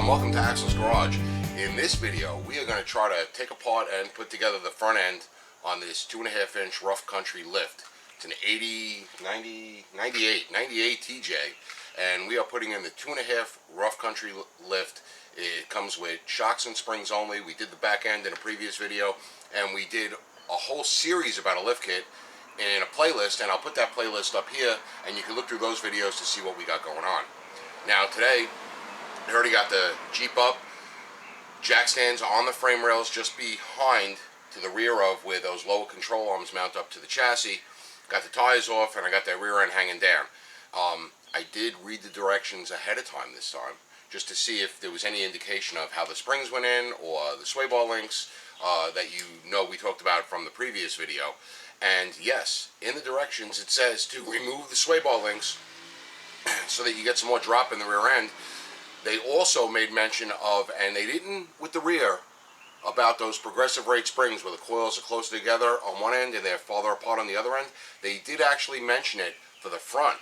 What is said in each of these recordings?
welcome to Axel's Garage. In this video, we are going to try to take apart and put together the front end on this 2.5 inch rough country lift. It's an 98 TJ, and we are putting in the 2.5 rough country lift. It comes with shocks and springs only. We did the back end in a previous video, and we did a whole series about a lift kit in a playlist, and I'll put that playlist up here, and you can look through those videos to see what we got going on. Now today, I already got the Jeep up. Jack stands on the frame rails just behind to the rear of where those lower control arms mount up to the chassis. Got the tires off, and I got that rear end hanging down. I did read the directions ahead of time this time, just to see if there was any indication of how the springs went in or the sway bar links that we talked about from the previous video. And yes, in the directions it says to remove the sway bar links so that you get some more drop in the rear end. They also made mention of, and they didn't with the rear, about those progressive rate springs where the coils are closer together on one end and they're farther apart on the other end. They did actually mention it for the front,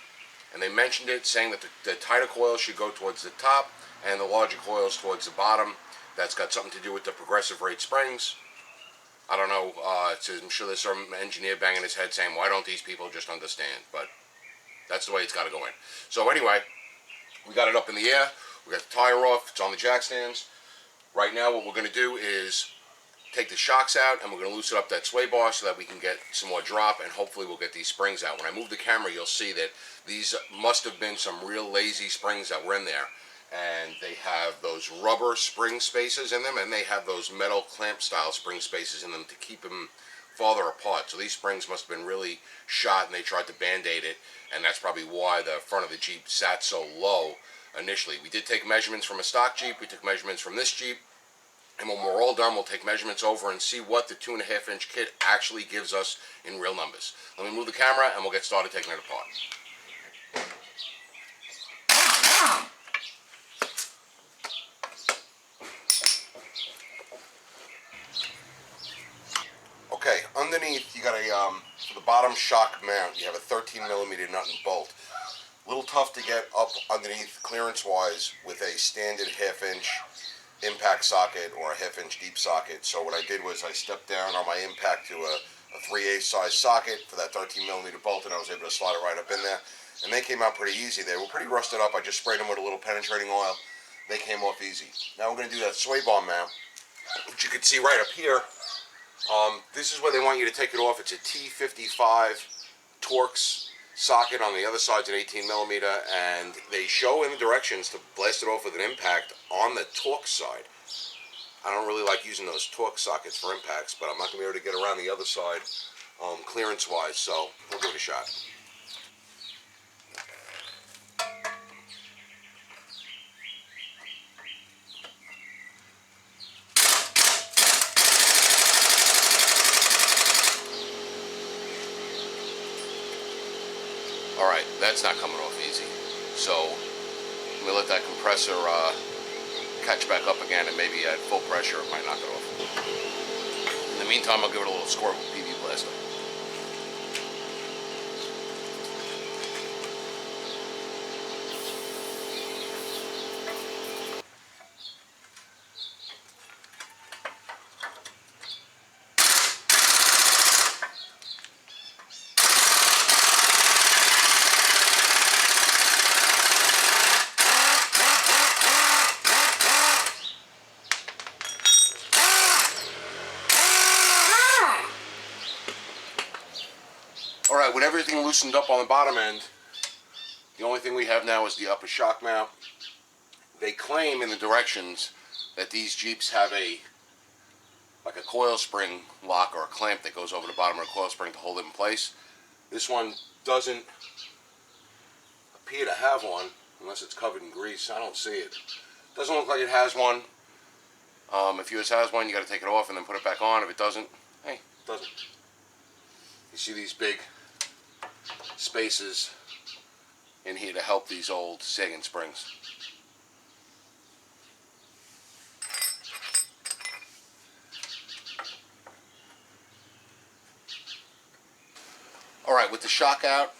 and they mentioned it saying that the tighter coils should go towards the top and the larger coils towards the bottom. That's got something to do with the progressive rate springs. I don't know, I'm sure there's some engineer banging his head saying, why don't these people just understand? But that's the way it's got to go in. So anyway, we got it up in the air. We got the tire off. It's on the jack stands. Right now what we're going to do is take the shocks out, and we're going to loosen up that sway bar so that we can get some more drop, and hopefully we'll get these springs out. When I move the camera, you'll see that these must have been some real lazy springs that were in there. And they have those rubber spring spaces in them, and they have those metal clamp style spring spaces in them to keep them farther apart. So these springs must have been really shot, and they tried to band-aid it, and that's probably why the front of the Jeep sat so low initially. We did take measurements from a stock Jeep, we took measurements from this Jeep, and when we're all done, we'll take measurements over and see what the 2.5 inch kit actually gives us in real numbers. Let me move the camera, and we'll get started taking it apart. Okay, underneath you got a, for the bottom shock mount, you have a 13mm nut and bolt. A little tough to get up underneath clearance-wise with a standard 1/2 inch impact socket or a 1/2 inch deep socket. So what I did was I stepped down on my impact to a 3/8 size socket for that 13mm bolt, and I was able to slide it right up in there. And they came out pretty easy. They were pretty rusted up. I just sprayed them with a little penetrating oil. They came off easy. Now we're going to do that sway bar mount, which you can see right up here. This is where they want you to take it off. It's a T55 Torx socket. On the other side's an 18mm, and they show in the directions to blast it off with an impact on the Torx side. I don't really like using those Torx sockets for impacts, but I'm not going to be able to get around the other side clearance-wise, so we'll give it a shot. Alright, that's not coming off easy. So, let me let that compressor catch back up again, and maybe at full pressure it might knock it off. In the meantime, I'll give it a little squirt with PV Blaster. Alright, with everything loosened up on the bottom end, the only thing we have now is the upper shock mount. They claim in the directions that these Jeeps have like a coil spring lock or a clamp that goes over the bottom of the coil spring to hold it in place. This one doesn't appear to have one, unless it's covered in grease. I don't see it. Doesn't look like it has one. If yours has one, you got to take it off and then put it back on. If it doesn't, hey, it doesn't. You see these big spaces in here to help these old sagging springs. Alright, with the shock out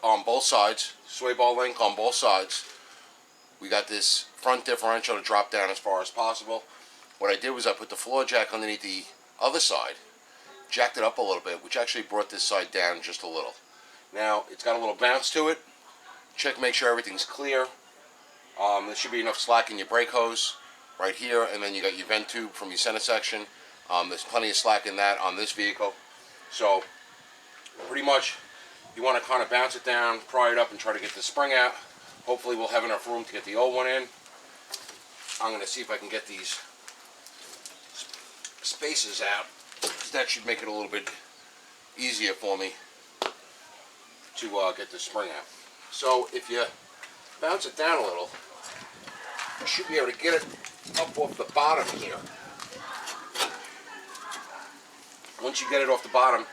on both sides, sway bar link on both sides, we got this front differential to drop down as far as possible. What I did was I put the floor jack underneath the other side, jacked it up a little bit, which actually brought this side down just a little. Now it's got a little bounce to it. Check, make sure everything's clear. There should be enough slack in your brake hose right here, and then you got your vent tube from your center section. There's plenty of slack in that on this vehicle. So pretty much you want to kind of bounce it down, pry it up, and try to get the spring out. Hopefully we'll have enough room to get the old one in. I'm going to see if I can get these spaces out, because that should make it a little bit easier for me to get the spring out. So if you bounce it down a little, you should be able to get it up off the bottom here. Once you get it off the bottom,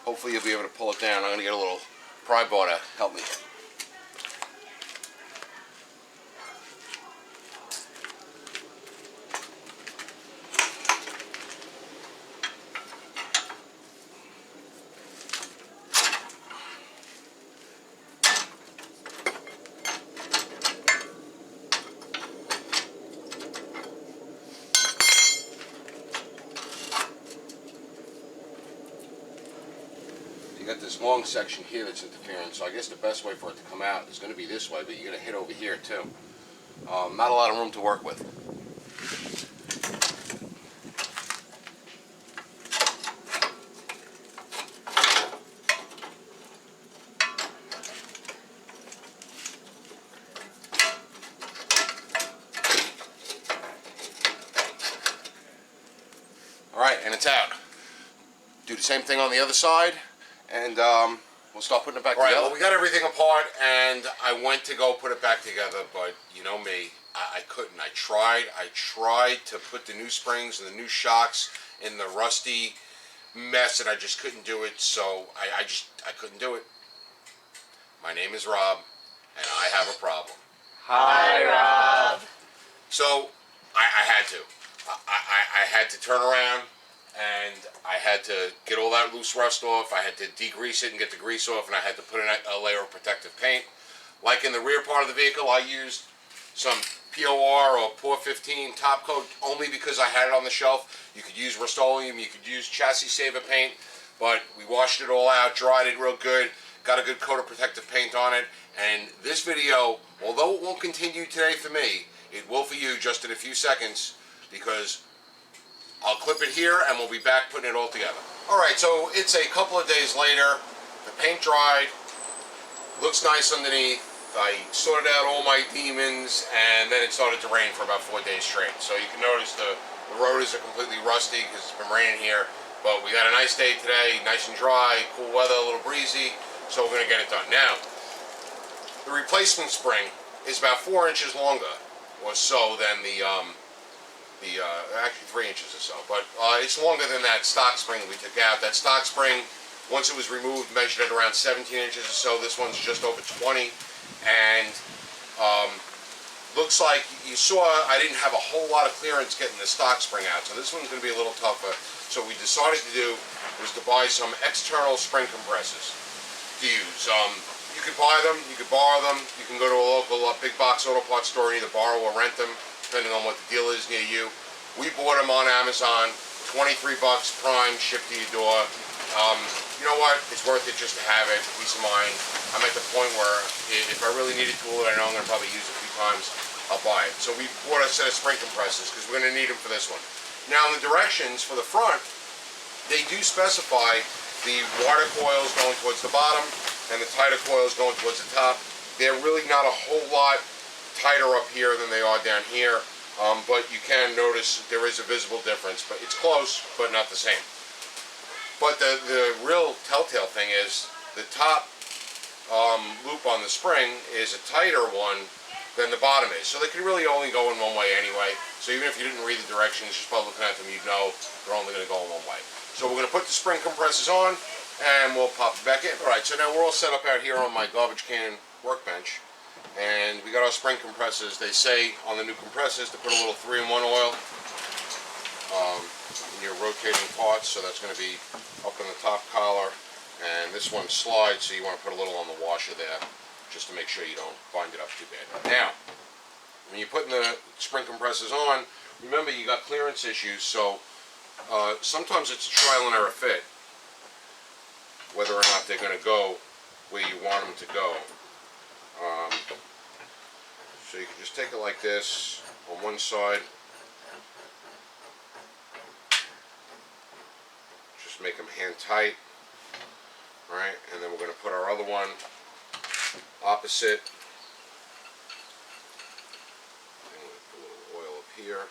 hopefully you'll be able to pull it down. I'm going to get a little pry bar to help me. Got this long section here that's interfering, so I guess the best way for it to come out is going to be this way, but you're going to hit over here too. Not a lot of room to work with. Alright, and it's out. Do the same thing on the other side. And we'll start putting it back together. Well, we got everything apart, and I went to go put it back together, but you know me, I couldn't. I tried to put the new springs and the new shocks in the rusty mess, and I just couldn't do it, so I couldn't do it. My name is Rob, and I have a problem. Hi, Rob. So, I had to. I had to turn around, and I had to get all that loose rust off. I had to degrease it and get the grease off, and I had to put in a layer of protective paint. Like in the rear part of the vehicle, I used some POR or POR 15 top coat only because I had it on the shelf. You could use Rust-Oleum, you could use chassis saver paint, but we washed it all out, dried it real good, got a good coat of protective paint on it, and this video, although it won't continue today for me, it will for you just in a few seconds, because I'll clip it here and we'll be back putting it all together. Alright, so it's a couple of days later. The paint dried. Looks nice underneath. I sorted out all my demons, and then it started to rain for about 4 days straight. So you can notice the rotors are completely rusty because it's been raining here. But we got a nice day today, nice and dry, cool weather, a little breezy. So we're going to get it done. Now, the replacement spring is about 4 inches longer or so than actually 3 inches or so, but it's longer than that stock spring we took out. That stock spring, once it was removed, measured at around 17 inches or so. This one's just over 20, and looks like you saw I didn't have a whole lot of clearance getting the stock spring out, so this one's going to be a little tougher. So what we decided to do was to buy some external spring compressors to use. You could buy them, you could borrow them, you can go to a local big box auto parts store and either borrow or rent them, depending on what the deal is near you. We bought them on Amazon, 23 bucks prime, shipped to your door. You know what? It's worth it just to have it, peace of mind. I'm at the point where if I really need a tool that I know I'm going to probably use a few times, I'll buy it. So we bought a set of spring compressors because we're going to need them for this one. Now in the directions for the front, they do specify the wider coils going towards the bottom and the tighter coils going towards the top. They're really not a whole lot tighter up here than they are down here, but you can notice there is a visible difference, but it's close, but not the same. But the real telltale thing is the top loop on the spring is a tighter one than the bottom is, so they can really only go in one way anyway. So even if you didn't read the directions, just by looking at them, you'd know they're only going to go in one way. So we're going to put the spring compressors on, and we'll pop it back in. Alright, so now we're all set up out here on my garbage can workbench, and we got our spring compressors. They say on the new compressors to put a little 3-in-1 oil in your rotating parts, so that's going to be up in the top collar, and this one slides, so you want to put a little on the washer there just to make sure you don't bind it up too bad. Now, when you're putting the spring compressors on, remember you got clearance issues, so sometimes it's a trial and error fit whether or not they're going to go where you want them to go. So you can just take it like this on one side, just make them hand tight, right? And then we're going to put our other one opposite. I'm going to put a little oil up here.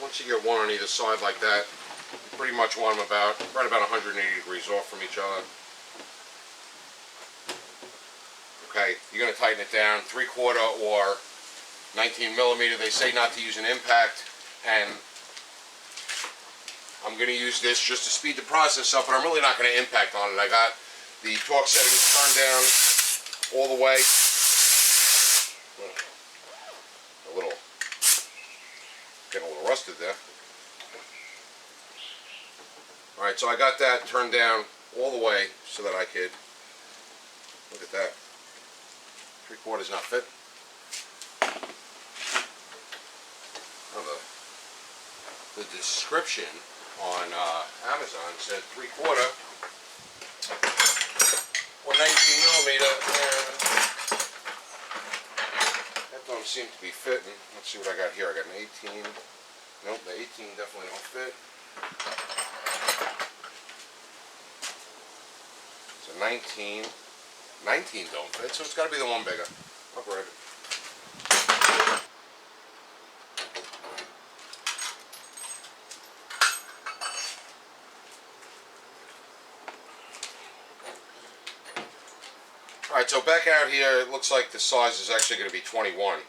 Once you get one on either side like that, you pretty much want them right about 180 degrees off from each other. Okay, you're going to tighten it down 3/4 or 19 millimeter. They say not to use an impact, and I'm going to use this just to speed the process up, but I'm really not going to impact on it. I got the torque settings turned down all the way. Getting a little rusted there. Alright, so I got that turned down all the way so that I could, look at that, 3/4 not fit. Oh, the description on Amazon said 3/4 or 19 millimeter, and that don't seem to be fitting. Let's see what I got here. I got an 18. Nope, the 18 definitely don't fit. It's a 19. 19 don't fit, so it's got to be the one bigger. I'll grab it. Alright, so back out here, it looks like the size is actually going to be 21.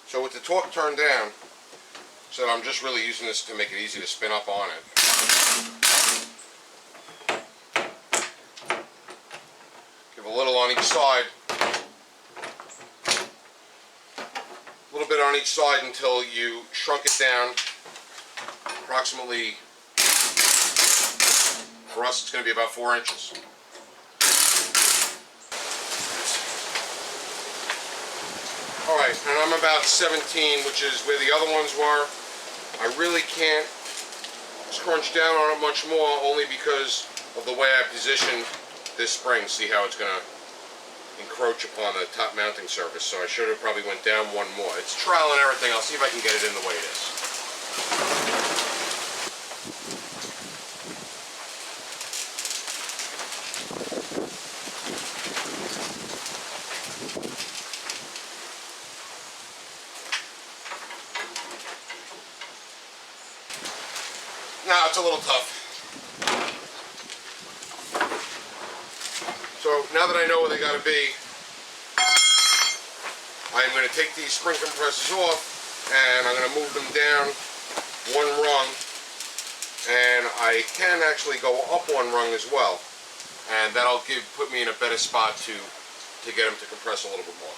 So with the torque turned down, so I'm just really using this to make it easy to spin up on it. Give a little on each side. A little bit on each side until you shrunk it down. Approximately, for us it's going to be about 4 inches. Alright, and I'm about 17, which is where the other ones were. I really can't scrunch down on it much more, only because of the way I positioned this spring. See how it's going to encroach upon the top mounting surface, so I should have probably went down one more. It's trial and everything. I'll see if I can get it in the way it is. No, it's a little tough. So now that I know where they got to be, I'm going to take these spring compressors off and I'm going to move them down one rung, and I can actually go up one rung as well, and that'll put me in a better spot to get them to compress a little bit more.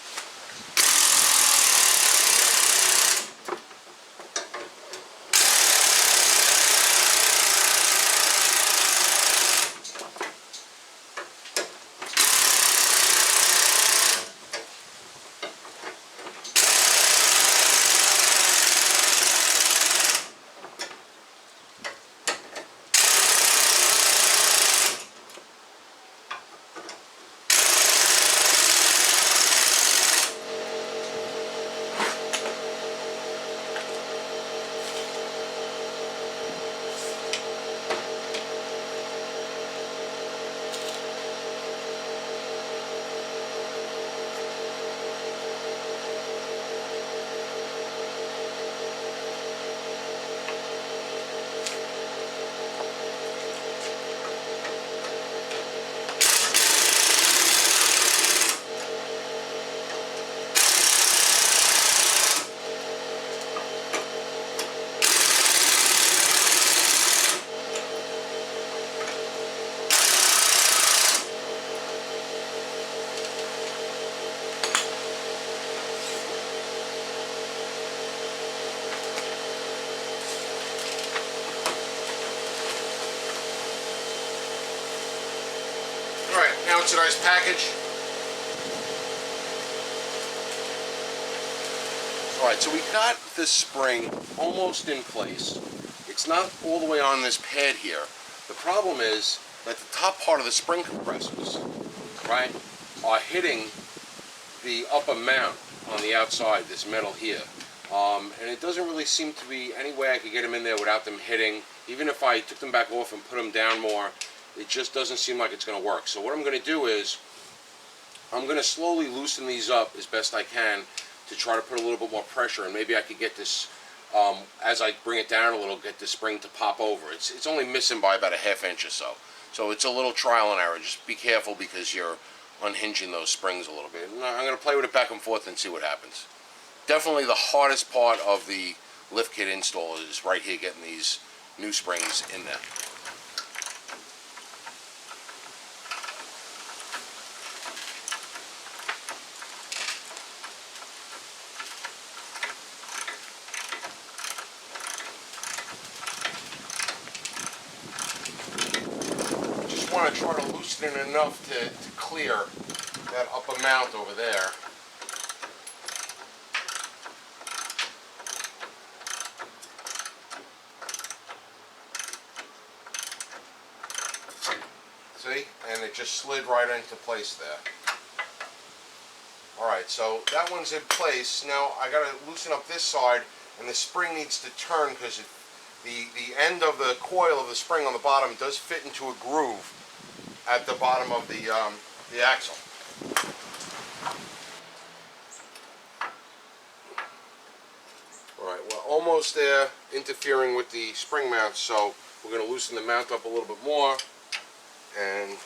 It's a nice package. Alright, so we got this spring almost in place. It's not all the way on this pad here. The problem is that the top part of the spring compressors, right, are hitting the upper mount on the outside, this metal here. And it doesn't really seem to be any way I could get them in there without them hitting. Even if I took them back off and put them down more, it just doesn't seem like it's going to work. So what I'm going to do is, I'm going to slowly loosen these up as best I can to try to put a little bit more pressure, and maybe I could get this, as I bring it down a little, get the spring to pop over. It's only missing by about a ½ inch or so. So it's a little trial and error. Just be careful because you're unhinging those springs a little bit. And I'm going to play with it back and forth and see what happens. Definitely the hardest part of the lift kit install is right here, getting these new springs in there. Just want to try to loosen it enough to clear that upper mount over there. See? And it just slid right into place there. Alright, so that one's in place. Now I gotta loosen up this side, and the spring needs to turn because the end of the coil of the spring on the bottom does fit into a groove at the bottom of the axle. Alright, we're almost there, interfering with the spring mount, so we're going to loosen the mount up a little bit more and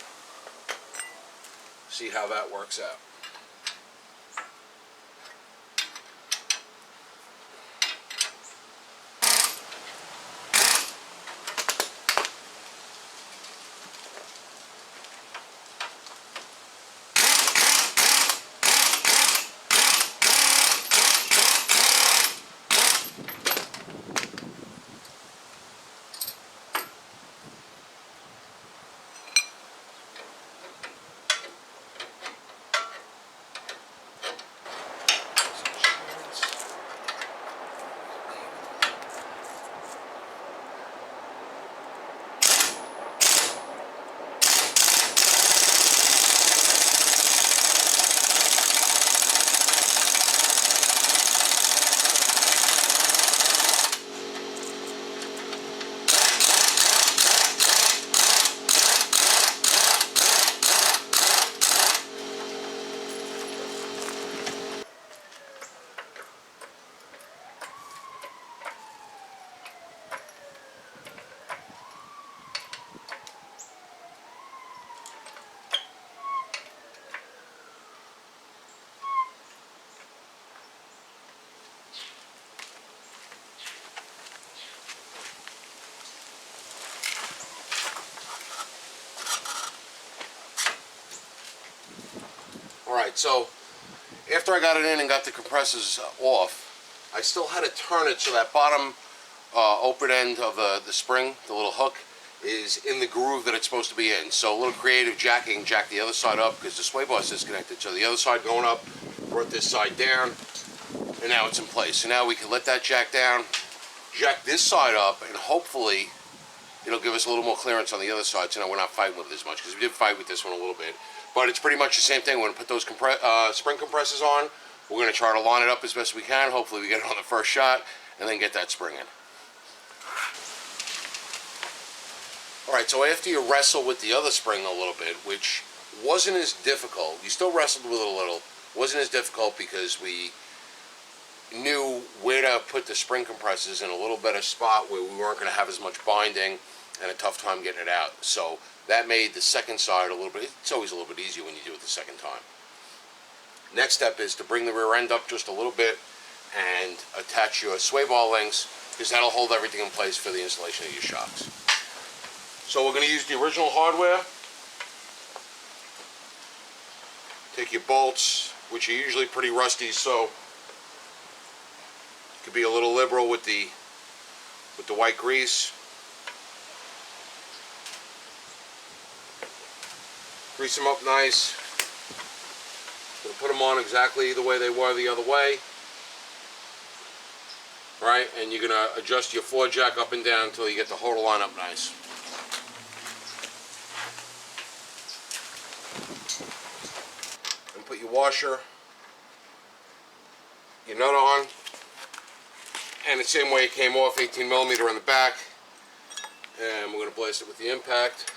see how that works out. Alright, so after I got it in and got the compressors off, I still had to turn it so that bottom open end of the spring, the little hook, is in the groove that it's supposed to be in. So a little creative jacking, jack the other side up because the sway bar is disconnected. So the other side going up, brought this side down, and now it's in place. So now we can let that jack down, jack this side up, and hopefully it'll give us a little more clearance on the other side so now we're not fighting with it as much, because we did fight with this one a little bit. But it's pretty much the same thing. We're going to put those spring compressors on. We're going to try to line it up as best we can. Hopefully we get it on the first shot and then get that spring in. Alright, so after you wrestle with the other spring a little bit, which wasn't as difficult, you still wrestled with it a little, wasn't as difficult because we knew where to put the spring compressors in a little better spot where we weren't going to have as much binding and a tough time getting it out. So that made the second side a little bit, it's always a little bit easier when you do it the second time. Next step is to bring the rear end up just a little bit and attach your sway bar links, because that'll hold everything in place for the installation of your shocks. So we're going to use the original hardware. Take your bolts, which are usually pretty rusty, so you could be a little liberal with the white grease. Grease them up nice. Gonna put them on exactly the way they were the other way. Right, and you're gonna adjust your floor jack up and down until you get the whole line up nice. And put your washer, your nut on, and the same way it came off, 18mm in the back. And we're going to place it with the impact.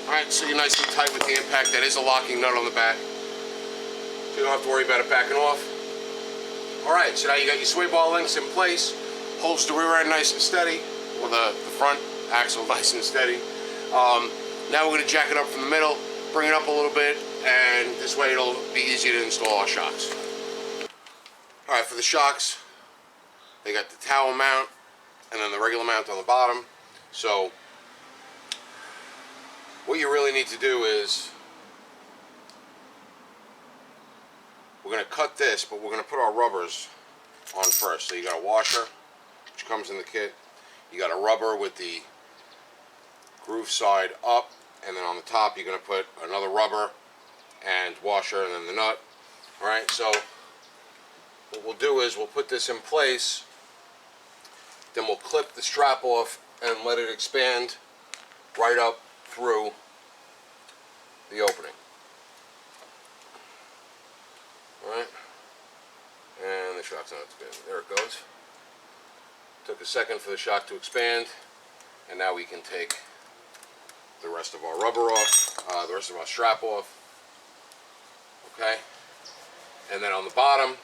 Alright, so you're nice and tight with the impact. That is a locking nut on the back, so you don't have to worry about it backing off. Alright, so now you got your sway bar links in place. Holds the rear end nice and steady, or the front axle nice and steady. Now we're going to jack it up from the middle, bring it up a little bit, and this way it'll be easier to install our shocks. Alright, for the shocks, they got the towel mount and then the regular mount on the bottom. So what you really need to do is, we're going to cut this, but we're going to put our rubbers on first. So you got a washer, which comes in the kit. You got a rubber with the groove side up, and then on the top you're going to put another rubber and washer and then the nut. Alright, so what we'll do is we'll put this in place, then we'll clip the strap off and let it expand right up through the opening. Alright, and the shock's not expanding. There it goes. Took a second for the shock to expand, and now we can take the rest of our rubber off, the rest of our strap off. Okay, and then on the bottom,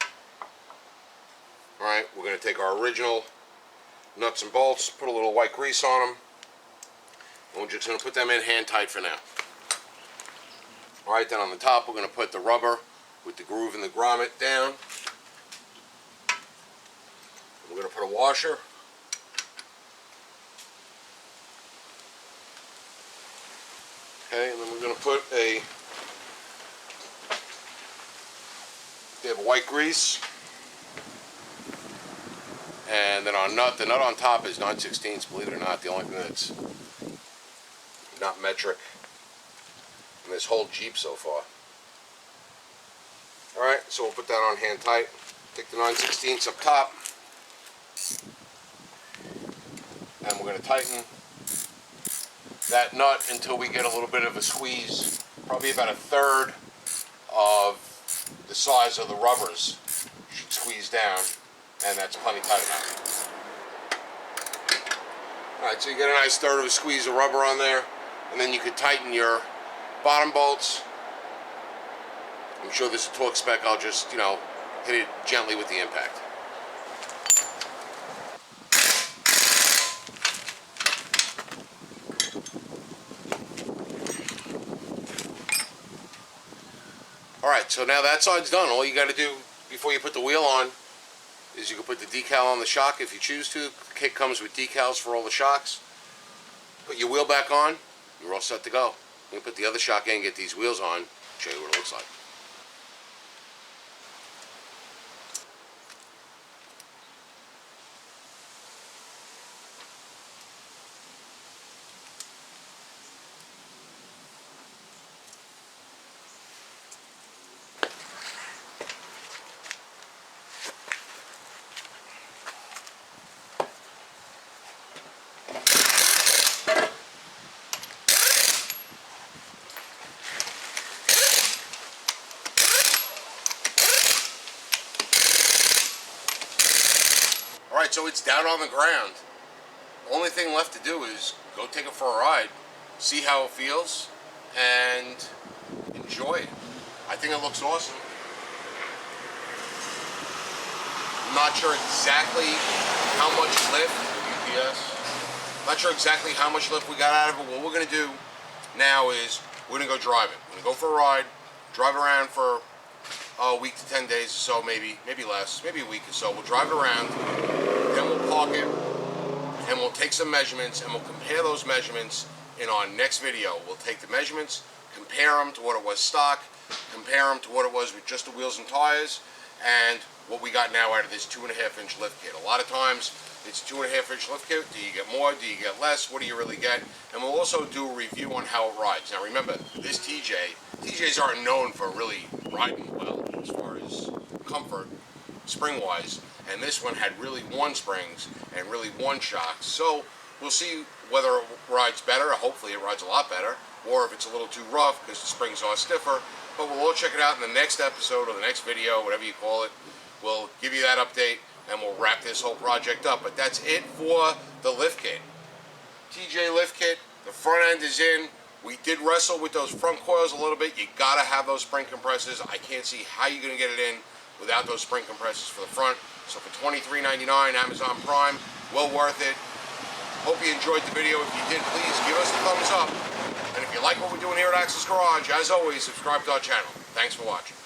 alright, we're going to take our original nuts and bolts, put a little white grease on them, and we're just going to put them in hand tight for now. Alright, then on the top we're going to put the rubber with the groove and the grommet down. We're going to put a washer. Okay, and then we're going to put a, they have a white grease, and then our nut, the nut on top is 9/16, believe it or not, the only thing that's not metric in this whole Jeep so far. Alright, so we'll put that on hand tight. Take the 9/16 up top, and we're going to tighten that nut until we get a little bit of a squeeze, probably about 1/3 of the size of the rubbers should squeeze down, and that's plenty tight enough. Alright, so you get a nice 1/3 of a squeeze of rubber on there, and then you could tighten your bottom bolts. I'm sure this is a torque spec, I'll just, hit it gently with the impact. Alright, so now that side's done. All you got to do before you put the wheel on is you can put the decal on the shock if you choose to. The kit comes with decals for all the shocks. Put your wheel back on, you're all set to go. You can put the other shock in, get these wheels on, show you what it looks like. Alright, so it's down on the ground. Only thing left to do is go take it for a ride, see how it feels, and enjoy it. I think it looks awesome. I'm not sure exactly how much lift, UPS, not sure exactly how much lift we got out of it. What we're going to do now is we're going to go drive it. We're going to go for a ride, drive around for a week to 10 days or so, maybe less, maybe a week or so. We'll drive it around, then we'll park it, and we'll take some measurements, and we'll compare those measurements in our next video. We'll take the measurements, compare them to what it was stock, compare them to what it was with just the wheels and tires, and what we got now out of this 2.5-inch lift kit. A lot of times it's 2.5-inch lift kit. Do you get more? Do you get less? What do you really get? And we'll also do a review on how it rides. Now remember, this TJs aren't known for really riding well as far as comfort, spring-wise, and this one had really one springs and really one shocks. So we'll see whether it rides better. Hopefully it rides a lot better, or if it's a little too rough because the springs are stiffer. But we'll all check it out in the next episode or the next video, whatever you call it. We'll give you that update and we'll wrap this whole project up. But that's it for the lift kit. TJ lift kit, the front end is in. We did wrestle with those front coils a little bit. You gotta have those spring compressors. I can't see how you're gonna get it in without those spring compressors for the front. So for $23.99, Amazon Prime, well worth it. Hope you enjoyed the video. If you did, please give us a thumbs up. And if you like what we're doing here at Access Garage, as always, subscribe to our channel. Thanks for watching.